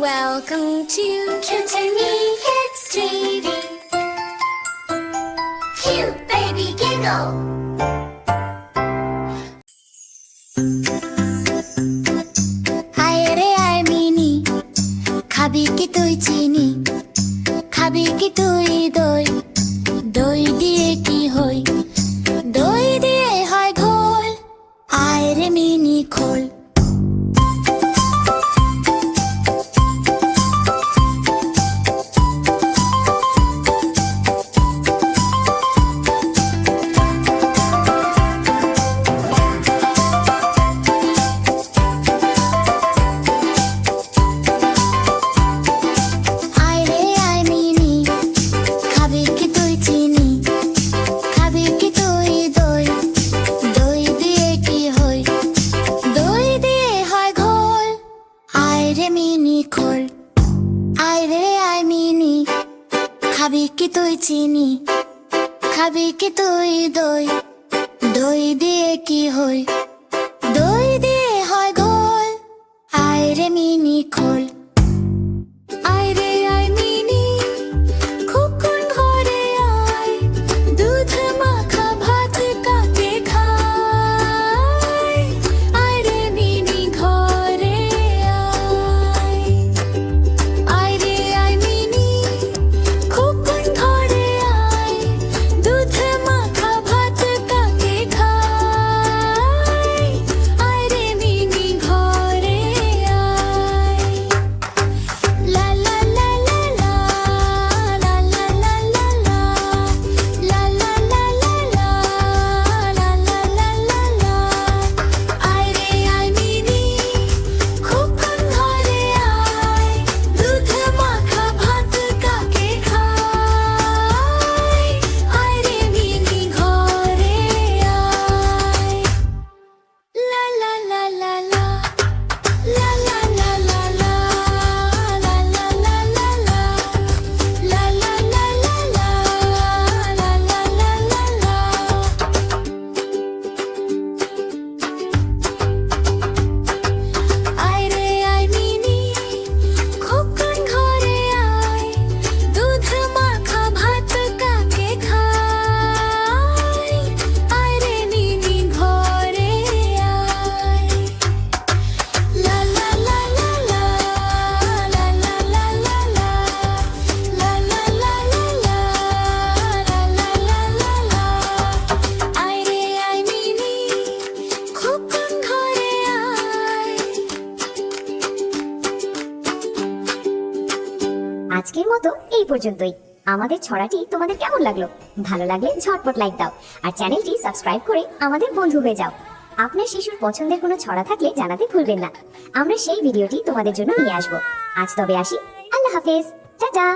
Welcome to Kintani Kids TV. Cute baby giggle. আয় রে আয় মিনি, খাবি কি তুই চিনি, খাবি কি তুই দই, দই দিয়ে কি হই, দই দিয়ে হয় ঘোল, আয় রে মিনি খোল। খাবি কি তুই চিনি, খাবি কি তুই দই, দই দিয়ে কি হই, দই দিয়ে হয় ঘোল, আয় রে মিনি খোল। আয় রে আয় মিনি, খোকন ঘরে আয়, দুধ মাখা ভাত কাকে খায়, আয় রে মিনি ঘরে আয়। আয় রে আয় মিনি, খোকন ঘরে আয়, দুধ মাখা ভাত কাকে খায়, আয় রে মিনি ঘরে আয়। লা লা লা লা লা, লা লা লা লা লা, লা লা লা লা লা, লা লা লা লা লা। আয় রে আয় মিনি, খোকন ঘরে আয়, দুধ মাখা ভাত কাকে খায়, আয় রে মিনি ঘরে আয়। লা লা লা লা লা, লা লা লা লা লা, লা লা লা লা লা, লা লা লা লা লা, লা লা লা লা লা। আয় রে আয় মিনি, খোকন ঘরে আয়, দুধ মাখা ভাত কাকে খায়, আয় রে মিনি ঘরে আয়। লা লা লা লা লা, লা লা লা লা লা, লা লা লা লা লা, লা লা লা লা লা। আয় রে আয় মিনি, খোকন ঘরে আয়। আজকের মতো এই পর্যন্তই। আমাদের ছড়াটি তোমাদের কেমন লাগলো? ভালো লাগলে ঝটপট লাইক দাও আর চ্যানেলটি সাবস্ক্রাইব করে আমাদের বন্ধু হয়ে যাও। আপনার শিশুর পছন্দের কোনো ছড়া থাকলে জানাতে ভুলবেন না, আমরা সেই ভিডিওটি তোমাদের জন্য নিয়ে আসবো। আজ তবে আসি, আল্লাহ হাফেজ, টাটা।